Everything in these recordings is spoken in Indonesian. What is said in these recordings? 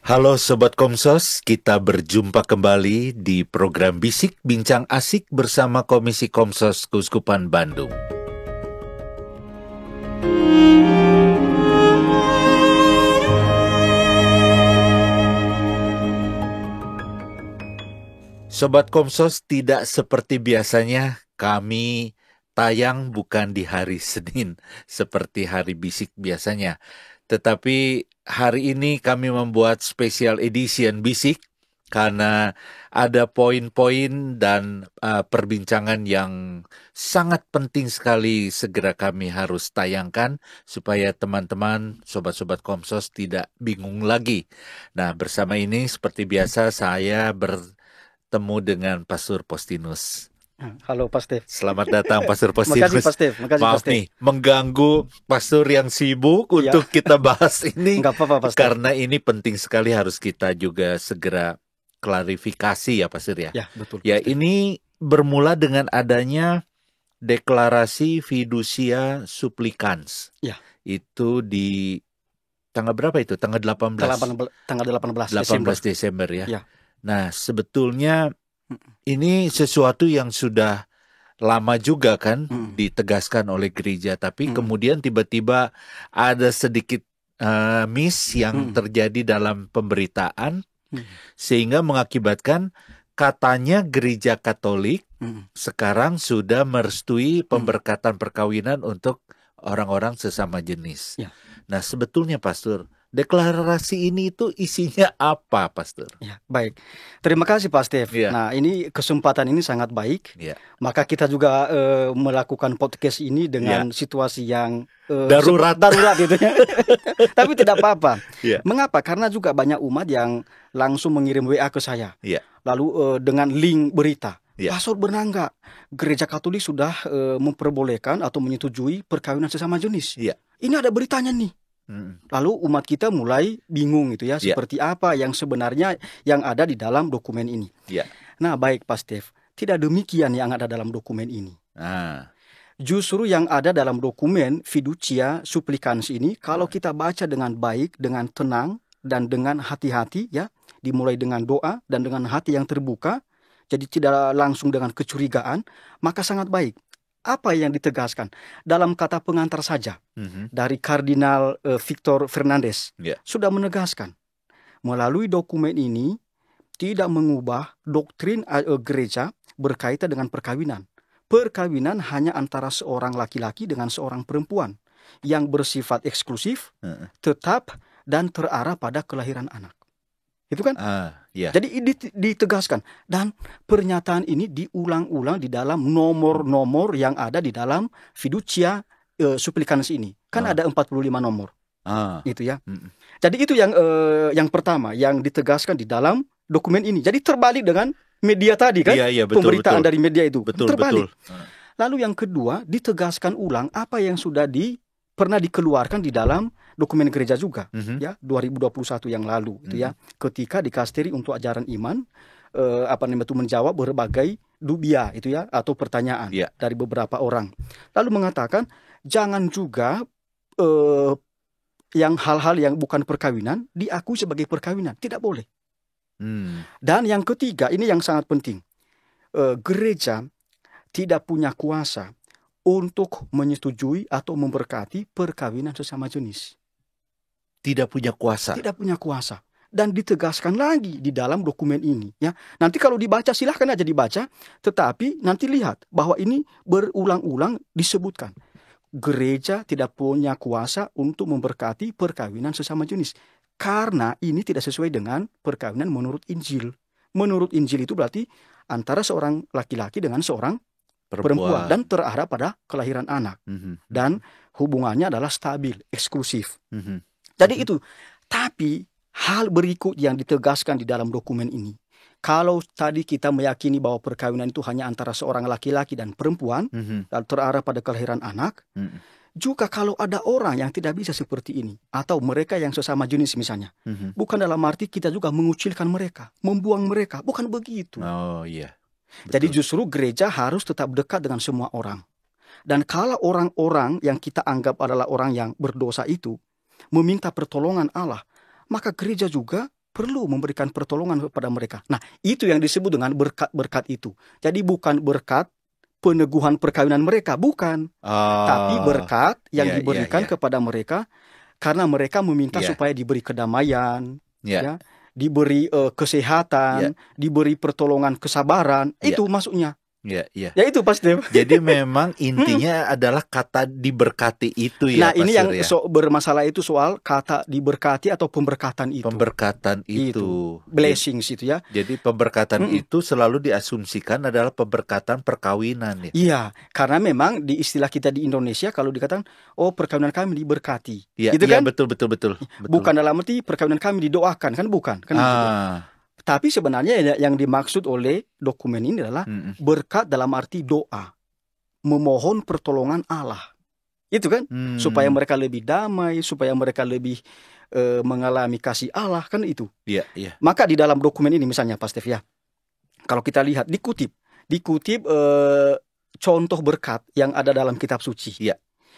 Halo Sobat Komsos, kita berjumpa kembali di program Bisik Bincang Asik bersama Komisi Komsos Keuskupan Bandung. Sobat Komsos, tidak seperti biasanya kami tayang bukan di hari Senin seperti hari Bisik biasanya. Tetapi hari ini kami membuat special edition Bisik karena ada poin-poin dan perbincangan yang sangat penting sekali segera kami harus tayangkan supaya teman-teman, sobat-sobat Komsos tidak bingung lagi. Nah, bersama ini seperti biasa saya bertemu dengan Pastor Postinus. Halo Pak Steve. Selamat datang Pastor Postinus. Makasih Pak Steve. Maaf nih, mengganggu Pastor yang sibuk untuk kita bahas ini. Enggak apa-apa Pak Steve. Karena ini penting sekali harus kita juga segera klarifikasi ya Pastor ya. Ya, betul. Ya, ini bermula dengan adanya deklarasi fiducia supplicans. Ya. Itu di tanggal berapa itu? Tanggal 18. Tanggal 18 Desember ya. Ya. Nah, sebetulnya ini sesuatu yang sudah lama juga kan ditegaskan oleh gereja, tapi kemudian tiba-tiba ada sedikit miss yang terjadi dalam pemberitaan sehingga mengakibatkan katanya gereja Katolik sekarang sudah merestui pemberkatan perkawinan untuk orang-orang sesama jenis. Ya. Nah, sebetulnya Pastor, deklarasi ini itu isinya apa, Pastor? Ya, baik. Terima kasih Pak Steve. Ya. Nah, ini kesempatan ini sangat baik. Ya. Maka kita juga melakukan podcast ini dengan situasi yang darurat gitu ya. Tapi tidak apa-apa. Ya. Mengapa? Karena juga banyak umat yang langsung mengirim WA ke saya. Ya. Lalu dengan link berita. Ya. Pastor, benar nggak gereja Katolik sudah memperbolehkan atau menyetujui perkawinan sesama jenis? Ya. Ini ada beritanya nih. Lalu umat kita mulai bingung gitu ya, seperti apa yang sebenarnya yang ada di dalam dokumen ini. Ya. Nah, baik Pak Steve, tidak demikian yang ada dalam dokumen ini. Justru yang ada dalam dokumen fiducia supplicans ini, kalau kita baca dengan baik, dengan tenang dan dengan hati-hati ya, dimulai dengan doa dan dengan hati yang terbuka, jadi tidak langsung dengan kecurigaan, maka sangat baik. Apa yang ditegaskan dalam kata pengantar saja dari Kardinal Victor Fernandez sudah menegaskan melalui dokumen ini tidak mengubah doktrin gereja berkaitan dengan perkawinan. Perkawinan hanya antara seorang laki-laki dengan seorang perempuan yang bersifat eksklusif, tetap dan terarah pada kelahiran anak. Itu kan? Jadi ditegaskan dan pernyataan ini diulang-ulang di dalam nomor-nomor yang ada di dalam fiducia supplicans ini. Kan ada 45 nomor. Itu ya. Jadi itu yang pertama yang ditegaskan di dalam dokumen ini. Jadi terbalik dengan media tadi kan? Betul, pemberitaan dari media itu. Terbalik. Lalu yang kedua ditegaskan ulang apa yang sudah pernah dikeluarkan di dalam dokumen gereja juga ya 2021 yang lalu itu ya, ketika dikasteri untuk ajaran iman itu menjawab berbagai dubia itu ya atau pertanyaan dari beberapa orang, lalu mengatakan jangan juga yang hal-hal yang bukan perkawinan diakui sebagai perkawinan, tidak boleh. Dan yang ketiga ini yang sangat penting, gereja tidak punya kuasa untuk menyetujui atau memberkati perkawinan sesama jenis. Tidak punya kuasa. Tidak punya kuasa. Dan ditegaskan lagi di dalam dokumen ini. Ya. Nanti kalau dibaca silahkan aja dibaca. Tetapi nanti lihat bahwa ini berulang-ulang disebutkan. Gereja tidak punya kuasa untuk memberkati perkawinan sesama jenis. Karena ini tidak sesuai dengan perkawinan menurut Injil. Menurut Injil itu berarti antara seorang laki-laki dengan seorang perempuan dan terarah pada kelahiran anak. Dan hubungannya adalah stabil, eksklusif. Jadi itu. Tapi hal berikut yang ditegaskan di dalam dokumen ini. Kalau tadi kita meyakini bahwa perkawinan itu hanya antara seorang laki-laki dan perempuan dan terarah pada kelahiran anak. Juga kalau ada orang yang tidak bisa seperti ini, atau mereka yang sesama jenis misalnya, bukan dalam arti kita juga mengucilkan mereka, membuang mereka, bukan begitu. Oh iya. Betul. Jadi justru gereja harus tetap dekat dengan semua orang. Dan kalau orang-orang yang kita anggap adalah orang yang berdosa itu meminta pertolongan Allah, maka gereja juga perlu memberikan pertolongan kepada mereka. Nah, itu yang disebut dengan berkat-berkat itu. Jadi bukan berkat peneguhan perkawinan mereka, bukan. Tapi berkat yang diberikan kepada mereka karena mereka meminta supaya diberi kedamaian, diberi kesehatan, diberi pertolongan kesabaran. Itu maksudnya. Ya itu pasti. Jadi memang intinya adalah kata diberkati itu ya. Nah, ini yang bermasalah itu soal kata diberkati atau pemberkatan itu. Pemberkatan itu. Blessings itu ya. Jadi pemberkatan itu selalu diasumsikan adalah pemberkatan perkawinan ya. Iya, karena memang di istilah kita di Indonesia kalau dikatakan perkawinan kami diberkati. Gitu kan? Betul. Bukan dalam arti perkawinan kami didoakan, kan bukan. Kan tapi sebenarnya yang dimaksud oleh dokumen ini adalah berkat dalam arti doa, memohon pertolongan Allah. Itu kan, supaya mereka lebih damai, supaya mereka lebih mengalami kasih Allah, kan itu. Maka di dalam dokumen ini misalnya Pak Stef ya, kalau kita lihat dikutip contoh berkat yang ada dalam kitab suci.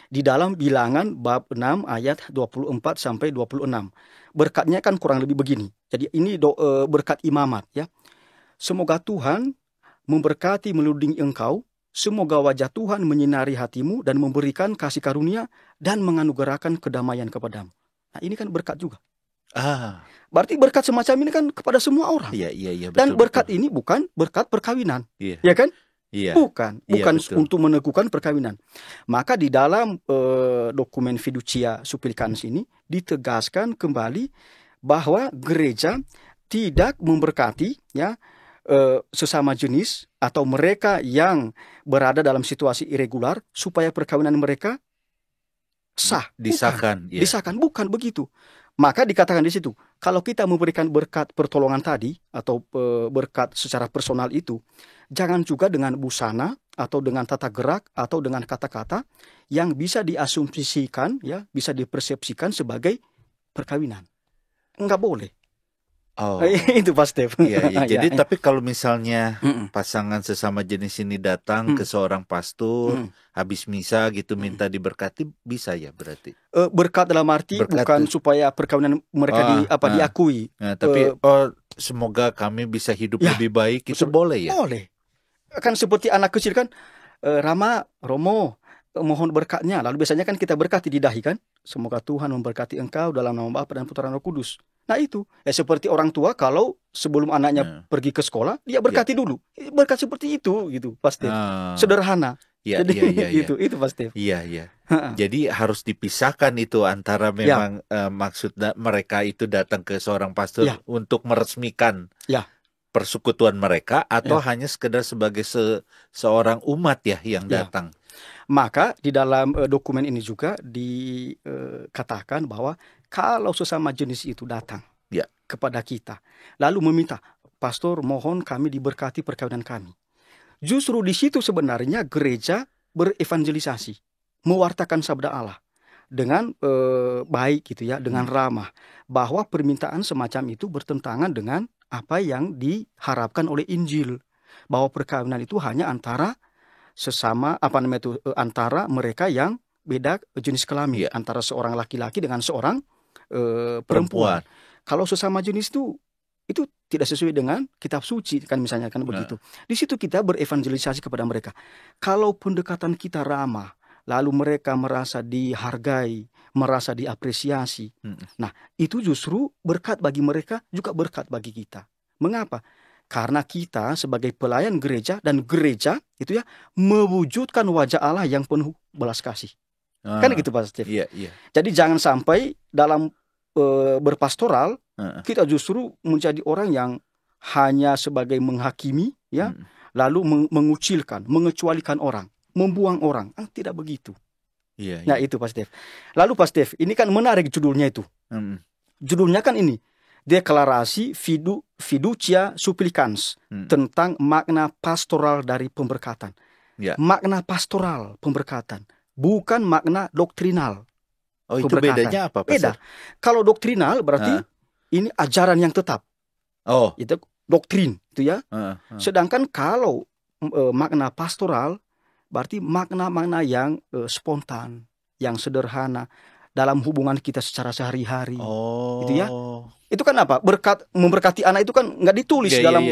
Di dalam Bilangan bab 6 ayat 24 sampai 26. Berkatnya kan kurang lebih begini. Jadi ini berkat imamat ya. Semoga Tuhan memberkati melindungi engkau, semoga wajah Tuhan menyinari hatimu dan memberikan kasih karunia dan menganugerahkan kedamaian kepadamu. Nah, ini kan berkat juga. Berarti berkat semacam ini kan kepada semua orang. Betul, dan berkat ini bukan berkat perkawinan. Ya kan? Bukan untuk meneguhkan perkawinan. Maka di dalam dokumen Fiducia Supplicans ini ditegaskan kembali bahwa gereja tidak memberkati ya sesama jenis atau mereka yang berada dalam situasi irregular supaya perkawinan mereka sah, disahkan. Disahkan, bukan begitu. Maka dikatakan di situ, kalau kita memberikan berkat pertolongan tadi atau berkat secara personal itu, jangan juga dengan busana atau dengan tata gerak atau dengan kata-kata yang bisa diasumsikan ya, bisa dipersepsikan sebagai perkawinan. Enggak boleh. Itu pasti. Jadi tapi kalau misalnya pasangan sesama jenis ini datang ke seorang pastor habis misa gitu minta diberkati, bisa ya berarti? Berkat dalam arti bukan supaya perkawinan mereka diakui. Tapi semoga kami bisa hidup lebih baik, itu boleh ya? Boleh. Kan seperti anak kecil kan, Rama, Romo, mohon berkatnya. Lalu biasanya kan kita berkati di dahi kan. Semoga Tuhan memberkati engkau dalam nama Bapa dan Putra dan Roh Kudus. Nah itu, seperti orang tua kalau sebelum anaknya pergi ke sekolah, dia berkati dulu. Berkat seperti itu, gitu, pasti. Sederhana. Jadi itu pasti. Jadi harus dipisahkan itu antara memang maksud mereka itu datang ke seorang pastor untuk meresmikan persekutuan mereka atau hanya sekedar sebagai seorang umat ya yang datang. Maka di dalam dokumen ini juga dikatakan bahwa kalau sesama jenis itu datang kepada kita, lalu meminta, pastor mohon kami diberkati perkawinan kami. Justru di situ sebenarnya gereja berevangelisasi, mewartakan sabda Allah dengan baik gitu ya, dengan ramah, bahwa permintaan semacam itu bertentangan dengan apa yang diharapkan oleh Injil, bahwa perkawinan itu hanya antara sesama antara mereka yang beda jenis kelamin, antara seorang laki-laki dengan seorang perempuan. Kalau sesama jenis itu tidak sesuai dengan kitab suci kan misalnya kan begitu. Di situ kita berevangelisasi kepada mereka. Kalau pendekatan kita ramah, lalu mereka merasa dihargai, merasa diapresiasi. Nah, itu justru berkat bagi mereka, juga berkat bagi kita. Mengapa? Karena kita sebagai pelayan gereja dan gereja itu ya mewujudkan wajah Allah yang penuh belas kasih. Kan gitu Pak Steve. Jadi jangan sampai dalam berpastoral kita justru menjadi orang yang hanya sebagai menghakimi ya, lalu mengucilkan, mengecualikan orang, membuang orang. Tidak begitu. Nah itu Pak Steve. Lalu Pak Steve, ini kan menarik judulnya itu. Judulnya kan ini, deklarasi Fiducia Supplicans tentang makna pastoral dari pemberkatan. Makna pastoral pemberkatan, bukan makna doktrinal. Itu bedanya apa? Beda. Kalau doktrinal berarti ini ajaran yang tetap. Itu doktrin itu ya. Sedangkan kalau makna pastoral berarti makna-makna yang spontan, yang sederhana dalam hubungan kita secara sehari-hari. Itu ya. Itu kan apa? Memberkati anak itu kan nggak ditulis dalam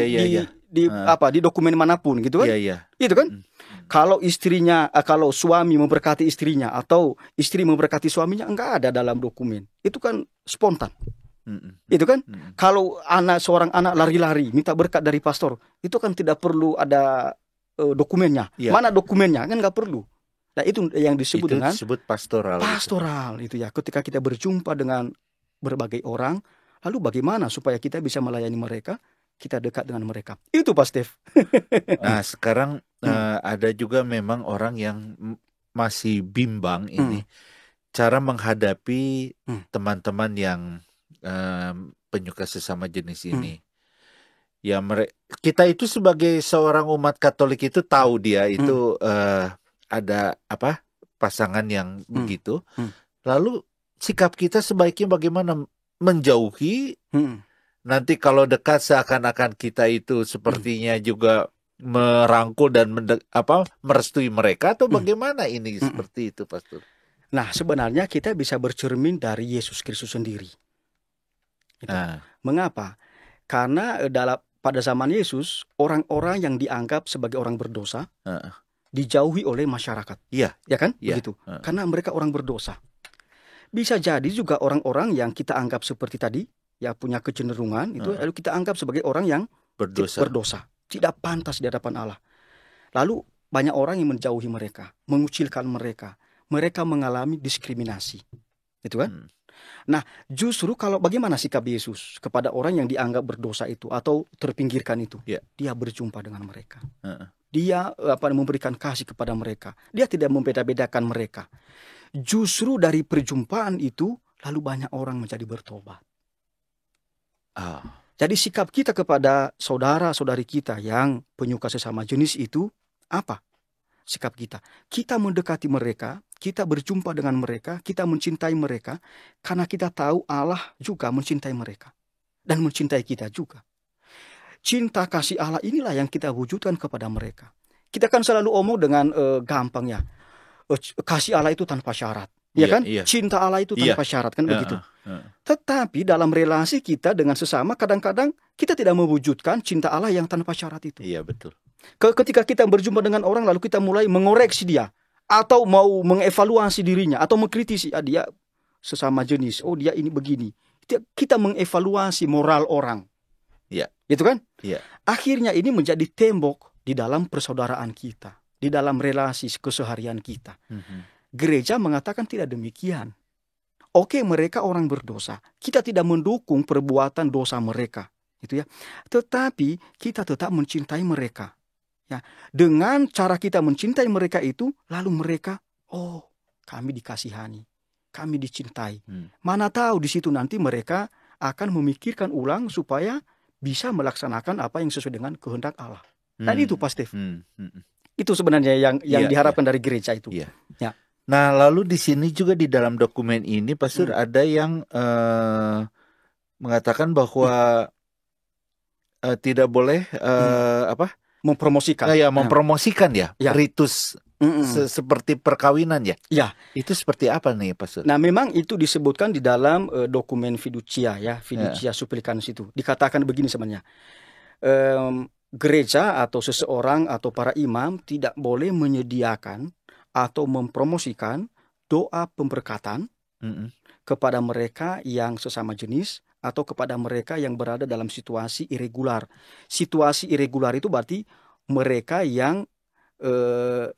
di dokumen manapun gitu kan? Itu kan? Kalau kalau suami memberkati istrinya atau istri memberkati suaminya, enggak ada dalam dokumen. Itu kan spontan. Itu kan? Kalau seorang anak lari-lari minta berkat dari pastor, itu kan tidak perlu ada dokumennya. Mana dokumennya? Kan nggak perlu. Nah, itu yang disebut dengan pastoral. Pastoral itu ya. Ketika kita berjumpa dengan berbagai orang, lalu bagaimana supaya kita bisa melayani mereka, kita dekat dengan mereka. Itu Pak Stef. Nah, sekarang ada juga memang orang yang masih bimbang ini. Cara menghadapi teman-teman yang penyuka sesama jenis ini. Ya, kita itu sebagai seorang umat Katolik itu tahu dia itu ada pasangan yang begitu. Lalu sikap kita sebaiknya bagaimana? Menjauhi. Nanti kalau dekat seakan-akan kita itu sepertinya juga merangkul dan merestui mereka, atau bagaimana ini seperti itu, Pastor? Nah, sebenarnya kita bisa bercermin dari Yesus Kristus sendiri. Mengapa? Karena pada zaman Yesus, orang-orang yang dianggap sebagai orang berdosa dijauhi oleh masyarakat. Ya kan? Begitu. Karena mereka orang berdosa. Bisa jadi juga orang-orang yang kita anggap seperti tadi, ya punya kecenderungan itu, lalu kita anggap sebagai orang yang berdosa, tidak pantas di hadapan Allah. Lalu banyak orang yang menjauhi mereka, mengucilkan mereka, mereka mengalami diskriminasi, itu kan? Nah, justru kalau bagaimana sikap Yesus kepada orang yang dianggap berdosa itu atau terpinggirkan itu, dia berjumpa dengan mereka, dia memberikan kasih kepada mereka, dia tidak membeda-bedakan mereka. Justru dari perjumpaan itu, lalu banyak orang menjadi bertobat. Jadi sikap kita kepada saudara-saudari kita yang penyuka sesama jenis itu, apa sikap kita? Kita mendekati mereka, kita berjumpa dengan mereka, kita mencintai mereka, karena kita tahu Allah juga mencintai mereka. Dan mencintai kita juga. Cinta kasih Allah inilah yang kita wujudkan kepada mereka. Kita kan selalu omong dengan gampang ya. Kasih Allah itu tanpa syarat, ya kan? Cinta Allah itu tanpa syarat, kan begitu. Tetapi dalam relasi kita dengan sesama, kadang-kadang kita tidak mewujudkan cinta Allah yang tanpa syarat itu. Iya, betul. Ketika kita berjumpa dengan orang, lalu kita mulai mengoreksi dia, atau mau mengevaluasi dirinya, atau mengkritisi, dia sesama jenis, dia ini begini. Kita mengevaluasi moral orang, gitu kan? Akhirnya ini menjadi tembok di dalam persaudaraan kita, di dalam relasi keseharian kita. Gereja mengatakan tidak demikian. Oke, mereka orang berdosa. Kita tidak mendukung perbuatan dosa mereka, gitu ya. Tetapi kita tetap mencintai mereka. Ya, dengan cara kita mencintai mereka itu, lalu mereka, kami dikasihani, kami dicintai. Mana tahu di situ nanti mereka akan memikirkan ulang supaya bisa melaksanakan apa yang sesuai dengan kehendak Allah. Dan itu Pak Stef. Itu sebenarnya yang diharapkan dari gereja itu. Ya. Nah, lalu di sini juga di dalam dokumen ini, Pastor, ada yang mengatakan bahwa tidak boleh mempromosikan. Mempromosikan ritus seperti perkawinan ya. Itu seperti apa nih, Pastor? Nah, memang itu disebutkan di dalam dokumen fiducia fiducia supplicans itu. Dikatakan begini sebenarnya. Gereja atau seseorang atau para imam tidak boleh menyediakan atau mempromosikan doa pemberkatan kepada mereka yang sesama jenis atau kepada mereka yang berada dalam situasi irregular. Situasi irregular itu berarti mereka yang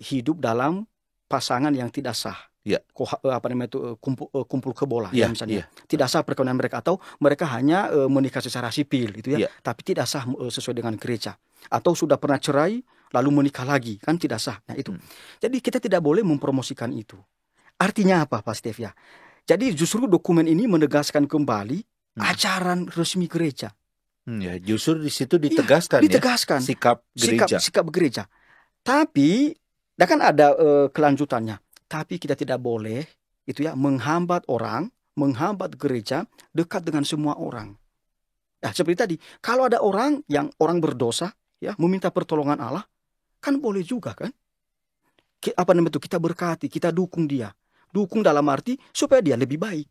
hidup dalam pasangan yang tidak sah. Kumpul kebola misalnya. Tidak sah perkawinan mereka, atau mereka hanya menikah secara sipil gitu ya. Tapi tidak sah sesuai dengan gereja. Atau sudah pernah cerai lalu menikah lagi, kan tidak sah. Nah itu. Jadi kita tidak boleh mempromosikan itu. Artinya apa, Pak Stef ya? Jadi justru dokumen ini menegaskan kembali ajaran resmi gereja. Justru di situ ditegaskan sikap gereja. Sikap gereja. Tapi kan ada kelanjutannya. Tapi kita tidak boleh menghambat orang, menghambat gereja dekat dengan semua orang. Nah, seperti tadi, kalau ada orang yang orang berdosa meminta pertolongan Allah, kan boleh juga kan? Kita berkati, kita dukung dia. Dukung dalam arti supaya dia lebih baik.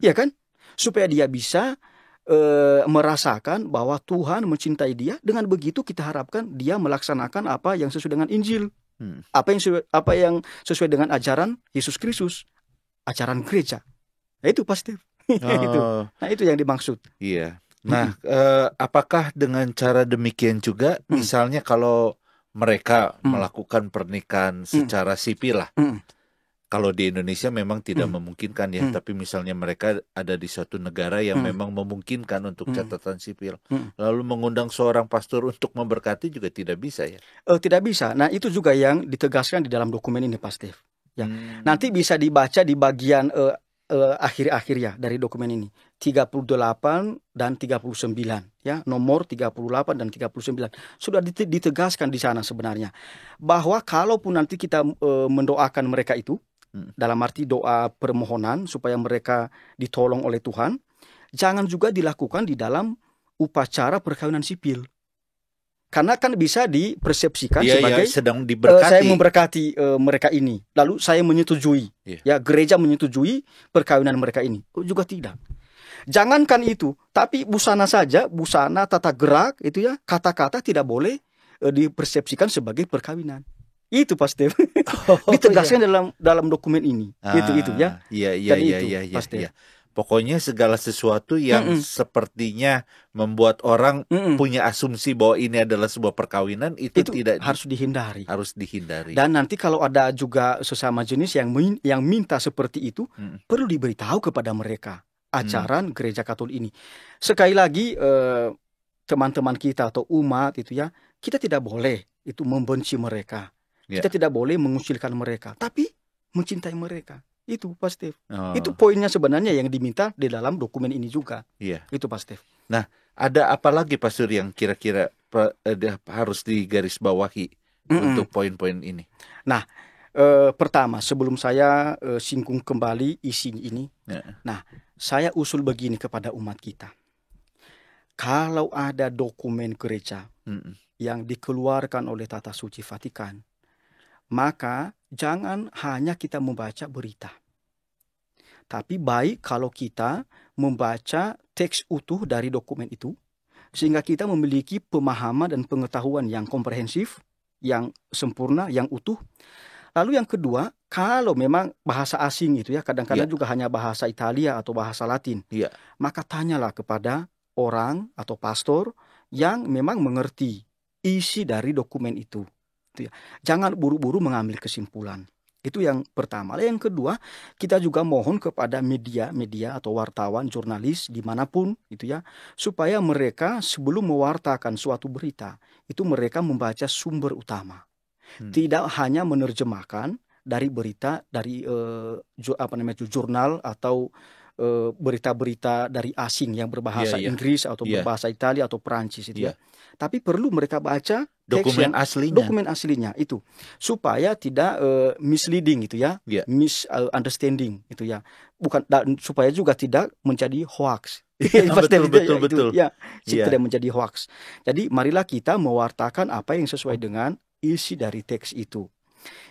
Ya kan? Supaya dia bisa merasakan bahwa Tuhan mencintai dia. Dengan begitu kita harapkan dia melaksanakan apa yang sesuai dengan Injil, apa yang sesuai dengan ajaran Yesus Kristus, ajaran gereja. Nah, itu pasti. Itu yang dimaksud. Iya. Nah, apakah dengan cara demikian juga, misalnya kalau mereka melakukan pernikahan secara sipil lah, kalau di Indonesia memang tidak memungkinkan ya, tapi misalnya mereka ada di suatu negara yang memang memungkinkan untuk catatan sipil, lalu mengundang seorang pastor untuk memberkati juga tidak bisa ya? Tidak bisa. Nah, itu juga yang ditegaskan di dalam dokumen ini, Pak Steve. Ya. Nanti bisa dibaca di bagian akhir-akhir ya dari dokumen ini, 38 dan 39 ya, nomor 38 dan 39 sudah ditegaskan di sana sebenarnya bahwa kalaupun nanti kita mendoakan mereka itu dalam arti doa permohonan supaya mereka ditolong oleh Tuhan, jangan juga dilakukan di dalam upacara perkawinan sipil. Karena kan bisa dipersepsikan sebagai sedang diberkati. Saya memberkati mereka ini, lalu saya menyetujui, ya gereja menyetujui perkawinan mereka ini. Juga tidak. Jangankan itu, tapi busana saja, busana, tata gerak itu ya, kata-kata tidak boleh dipersepsikan sebagai perkawinan. Itu pasti ditegaskan dalam dokumen ini. Itu ya. Iya. Pokoknya segala sesuatu yang sepertinya membuat orang punya asumsi bahwa ini adalah sebuah perkawinan itu tidak harus dihindari. Harus dihindari. Dan nanti kalau ada juga sesama jenis yang minta seperti itu, perlu diberitahu kepada mereka ajaran gereja Katolik ini. Sekali lagi teman-teman kita atau umat itu ya, kita tidak boleh itu membenci mereka. Kita tidak boleh mengucilkan mereka, tapi mencintai mereka. Itu pasti. Itu poinnya sebenarnya yang diminta di dalam dokumen ini juga. Itu pasti. Nah, ada apa lagi Pak Sur yang kira-kira harus digarisbawahi untuk poin-poin ini? Nah, pertama sebelum saya singgung kembali isi ini, nah saya usul begini kepada umat kita. Kalau ada dokumen gereja yang dikeluarkan oleh Tata Suci Vatikan, maka jangan hanya kita membaca berita. Tapi baik kalau kita membaca teks utuh dari dokumen itu, sehingga kita memiliki pemahaman dan pengetahuan yang komprehensif, yang sempurna, yang utuh. Lalu yang kedua, kalau memang bahasa asing itu ya, kadang-kadang juga hanya bahasa Italia atau bahasa Latin, maka tanyalah kepada orang atau pastor yang memang mengerti isi dari dokumen itu. Jangan buru-buru mengambil kesimpulan. Itu yang pertama. Yang kedua, kita juga mohon kepada media atau wartawan, jurnalis dimanapun itu ya, supaya mereka sebelum mewartakan suatu berita itu mereka membaca sumber utama, tidak hanya menerjemahkan dari berita dari jurnal atau berita-berita dari asing yang berbahasa Inggris atau berbahasa Italia atau Perancis itu ya. Tapi perlu mereka baca dokumen aslinya itu supaya tidak misleading itu ya, misunderstanding itu ya. Bukan supaya juga tidak menjadi hoax. betul. Tidak menjadi hoax. Jadi marilah kita mewartakan apa yang sesuai dengan isi dari teks itu.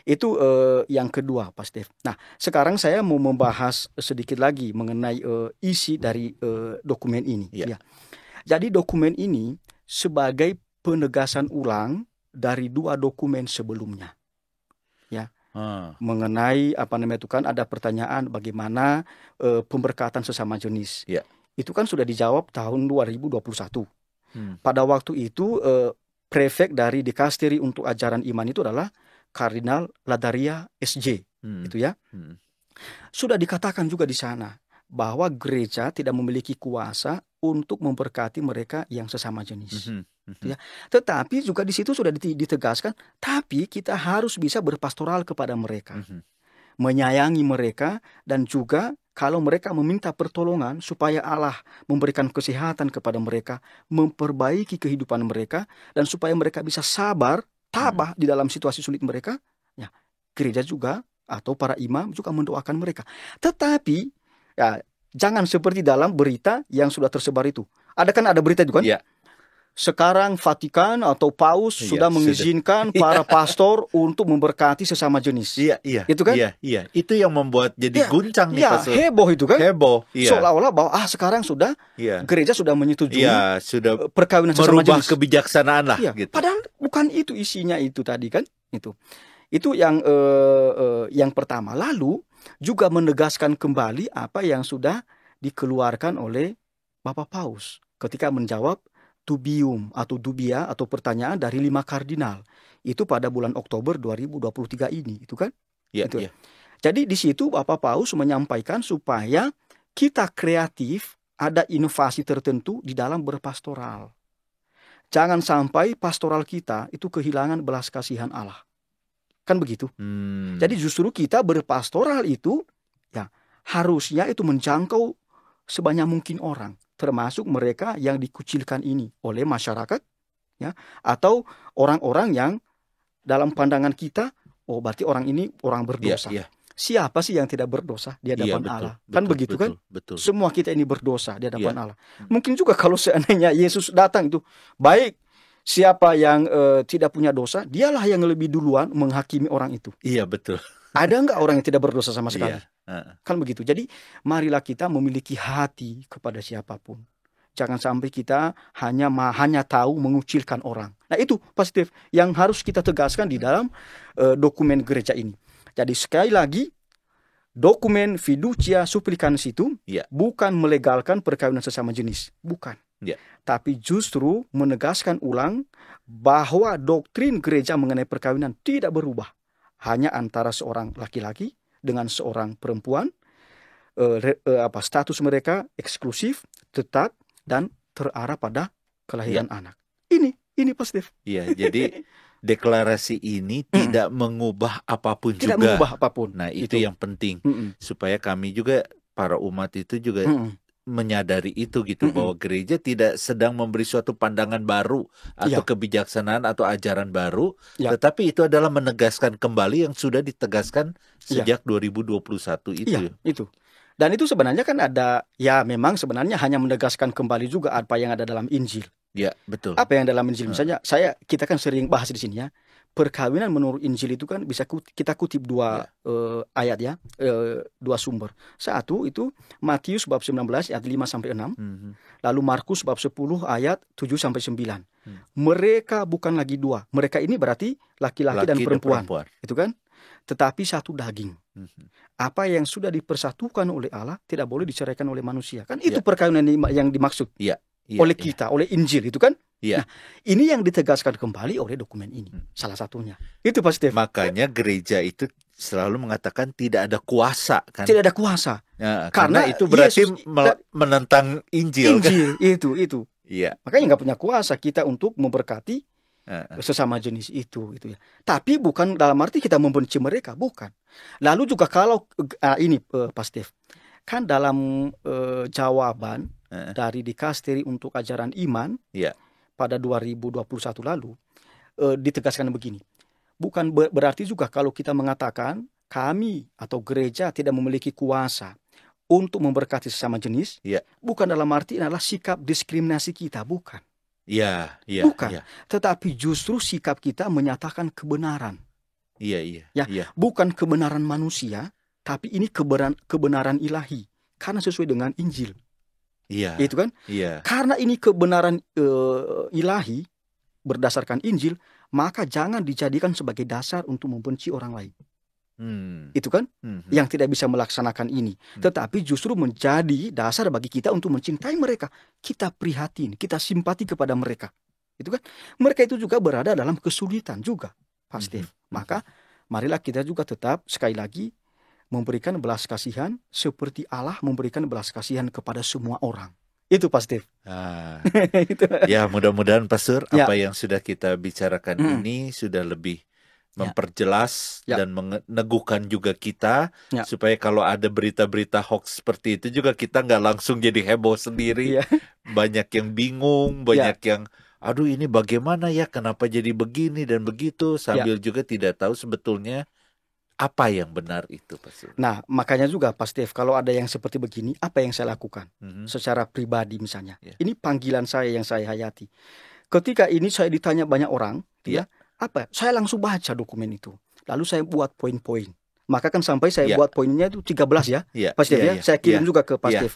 Itu yang kedua, Pak Steve. Nah, sekarang saya mau membahas sedikit lagi mengenai isi dari dokumen ini. Jadi dokumen ini sebagai penegasan ulang dari 2 dokumen sebelumnya. Mengenai itu kan ada pertanyaan bagaimana pemberkatan sesama jenis. Itu kan sudah dijawab tahun 2021. Pada waktu itu prefek dari dikasteri untuk ajaran iman itu adalah Kardinal Ladaria SJ, itu ya. Sudah dikatakan juga di sana bahwa gereja tidak memiliki kuasa untuk memberkati mereka yang sesama jenis. Ya. Tetapi juga di situ sudah ditegaskan, tapi kita harus bisa berpastoral kepada mereka, menyayangi mereka, dan juga kalau mereka meminta pertolongan supaya Allah memberikan kesehatan kepada mereka, memperbaiki kehidupan mereka, dan supaya mereka bisa sabar, tabah di dalam situasi sulit mereka, ya, gereja juga atau para imam juga mendoakan mereka. Tetapi ya, jangan seperti dalam berita yang sudah tersebar itu. Ada berita itu kan? sekarang Vatikan atau Paus sudah mengizinkan para pastor untuk memberkati sesama jenis. Itu kan? Itu yang membuat jadi guncang nih, Pastor. Heboh itu kan? Heboh. Seolah-olah bahwa sekarang sudah gereja sudah menyetujui sudah perkawinan sesama jenis. Merubah kebijaksanaan lah. Gitu. Padahal bukan itu isinya itu tadi kan? Itu yang pertama. Lalu juga menegaskan kembali apa yang sudah dikeluarkan oleh Bapak Paus ketika menjawab dubium atau dubia atau pertanyaan dari 5 kardinal itu pada bulan Oktober 2023 ini, itu kan? Jadi di situ Bapak Paus menyampaikan supaya kita kreatif, ada inovasi tertentu di dalam berpastoral. Jangan sampai pastoral kita itu kehilangan belas kasihan Allah. Kan begitu? Jadi justru kita berpastoral itu harusnya itu menjangkau sebanyak mungkin orang, termasuk mereka yang dikucilkan ini oleh masyarakat, atau orang-orang yang dalam pandangan kita, berarti orang ini orang berdosa. Siapa sih yang tidak berdosa di hadapan Allah? Kan begitu kan? Betul. Semua kita ini berdosa di hadapan Allah. Mungkin juga kalau seandainya Yesus datang itu, baik siapa yang tidak punya dosa, dialah yang lebih duluan menghakimi orang itu. Iya, betul. Ada enggak orang yang tidak berdosa sama sekali? Kan begitu. Jadi marilah kita memiliki hati kepada siapapun. Jangan sampai kita hanya tahu mengucilkan orang. Nah itu positif yang harus kita tegaskan di dalam dokumen gereja ini. Jadi sekali lagi, dokumen Fiducia Supplicans itu bukan melegalkan perkawinan sesama jenis. Bukan. Tapi justru menegaskan ulang bahwa doktrin gereja mengenai perkawinan tidak berubah. Hanya antara seorang laki-laki dengan seorang perempuan, status mereka eksklusif, tetap, dan terarah pada kelahiran anak. Ini positif. Jadi deklarasi ini tidak mengubah apapun tidak juga. Mengubah apapun. Nah, itu yang penting. Supaya kami juga, para umat itu juga menyadari itu gitu, bahwa gereja tidak sedang memberi suatu pandangan baru atau kebijaksanaan atau ajaran baru, tetapi itu adalah menegaskan kembali yang sudah ditegaskan sejak 2021 itu. Itu. Dan itu sebenarnya kan ada, memang sebenarnya hanya menegaskan kembali juga apa yang ada dalam Injil. Betul. Apa yang dalam Injil? Misalnya kita kan sering bahas di sini perkawinan menurut Injil itu kan bisa kita kutip 2 ayat dua sumber. Satu itu Matius bab 19 ayat 5-6. Lalu Markus bab 10 ayat 7-9. Mereka bukan lagi 2. Mereka ini berarti laki-laki dan perempuan. Itu kan? Tetapi satu daging. Apa yang sudah dipersatukan oleh Allah tidak boleh diceraikan oleh manusia. Kan itu perkawinan yang dimaksud. Oleh kita, oleh Injil itu kan? Nah, ini yang ditegaskan kembali oleh dokumen ini. Salah satunya. Itu pasti. Makanya gereja itu selalu mengatakan tidak ada kuasa kan? Tidak ada kuasa. Karena itu berarti menentang Injil. Kan? Itu. Makanya nggak punya kuasa kita untuk memberkati sesama jenis itu ya. Tapi bukan dalam arti kita membenci mereka, bukan. Lalu juga kalau ini Pak Steve, kan dalam jawaban dari Dikasteri untuk Ajaran Iman pada 2021 lalu ditegaskan begini. Bukan berarti juga kalau kita mengatakan kami atau gereja tidak memiliki kuasa untuk memberkati sesama jenis, bukan dalam arti adalah sikap diskriminasi kita, bukan. Bukan. Tetapi justru sikap kita menyatakan kebenaran. Bukan kebenaran manusia, tapi ini kebenaran ilahi karena sesuai dengan Injil. Itu kan? Karena ini kebenaran ilahi berdasarkan Injil, maka jangan dijadikan sebagai dasar untuk membenci orang lain. Itu kan? Yang tidak bisa melaksanakan ini. Tetapi justru menjadi dasar bagi kita untuk mencintai mereka. Kita prihatin, kita simpati kepada mereka. Itu kan? Mereka itu juga berada dalam kesulitan juga, pasti. Maka marilah kita juga tetap sekali lagi memberikan belas kasihan seperti Allah memberikan belas kasihan kepada semua orang. Itu pasti. Ya, mudah-mudahan Pastor apa yang sudah kita bicarakan ini sudah lebih memperjelas dan meneguhkan juga kita supaya kalau ada berita-berita hoax seperti itu juga kita nggak langsung jadi heboh sendiri. Banyak yang bingung, banyak yang aduh ini bagaimana ya, kenapa jadi begini dan begitu, sambil juga tidak tahu sebetulnya apa yang benar itu, Pastor. Nah, makanya juga Pak Steve, kalau ada yang seperti begini, apa yang saya lakukan secara pribadi misalnya. Ini panggilan saya yang saya hayati. ketika ini saya ditanya banyak orang, ya, apa? Saya langsung baca dokumen itu. Lalu saya buat poin-poin. Maka kan sampai saya buat poinnya itu 13 ya. Pak Steve ya. Saya kirim juga ke Pak Steve.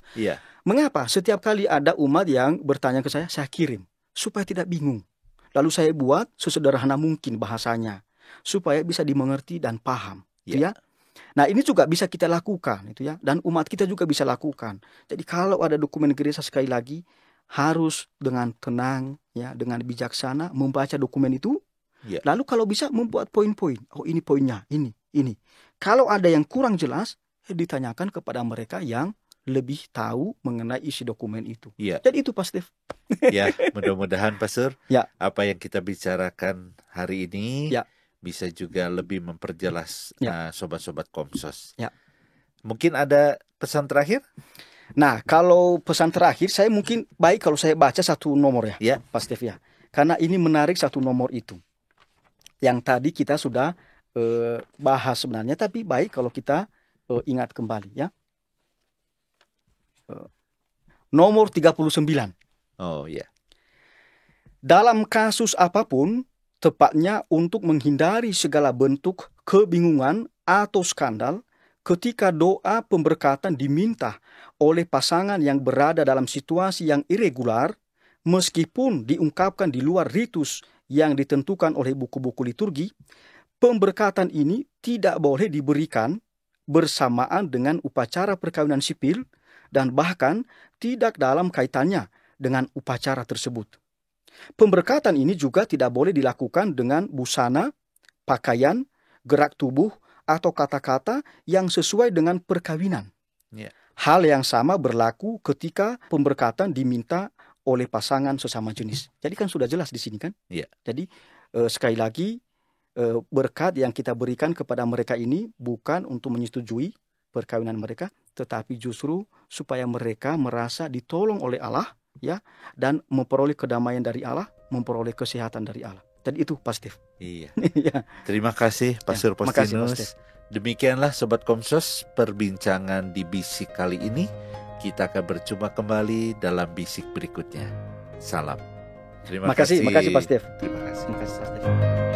Mengapa? Setiap kali ada umat yang bertanya ke saya kirim. Supaya tidak bingung. Lalu saya buat sesederhana mungkin bahasanya. Supaya bisa dimengerti dan paham. Ya. Nah ini juga bisa kita lakukan. Itu ya. Dan umat kita juga bisa lakukan. Jadi kalau ada dokumen gereja sekali lagi. Harus dengan tenang, ya, dengan bijaksana membaca dokumen itu. Lalu kalau bisa membuat poin-poin. Oh ini poinnya, ini. Kalau ada yang kurang jelas, ditanyakan kepada mereka yang lebih tahu mengenai isi dokumen itu. Jadi itu Pak Steve. Ya, mudah-mudahan Pastor, apa yang kita bicarakan hari ini bisa juga lebih memperjelas sobat-sobat Komsos. Mungkin ada pesan terakhir? Nah, kalau pesan terakhir, saya mungkin baik kalau saya baca satu nomor ya, Pak Steve ya. Karena ini menarik satu nomor itu. Yang tadi kita sudah bahas sebenarnya, tapi baik kalau kita ingat kembali ya. Nomor 39. Oh ya. Dalam kasus apapun, tepatnya untuk menghindari segala bentuk kebingungan atau skandal, ketika doa pemberkatan diminta oleh pasangan yang berada dalam situasi yang irregular, meskipun diungkapkan di luar ritus yang ditentukan oleh buku-buku liturgi, pemberkatan ini tidak boleh diberikan bersamaan dengan upacara perkawinan sipil dan bahkan tidak dalam kaitannya dengan upacara tersebut. Pemberkatan ini juga tidak boleh dilakukan dengan busana, pakaian, gerak tubuh, atau kata-kata yang sesuai dengan perkawinan. Hal yang sama berlaku ketika pemberkatan diminta oleh pasangan sesama jenis. Jadi kan sudah jelas di sini kan? Jadi sekali lagi, berkat yang kita berikan kepada mereka ini bukan untuk menyetujui perkawinan mereka, tetapi justru supaya mereka merasa ditolong oleh Allah, ya, dan memperoleh kedamaian dari Allah, memperoleh kesehatan dari Allah. Jadi itu Pak Steve. Iya. Terima kasih Pastor Postinus. Demikianlah Sobat Komsos perbincangan di Bisik kali ini. Kita akan berjumpa kembali dalam Bisik berikutnya. Salam. Terima kasih. Makasih Pak Steve. Terima kasih. Terima kasih Pak Steve.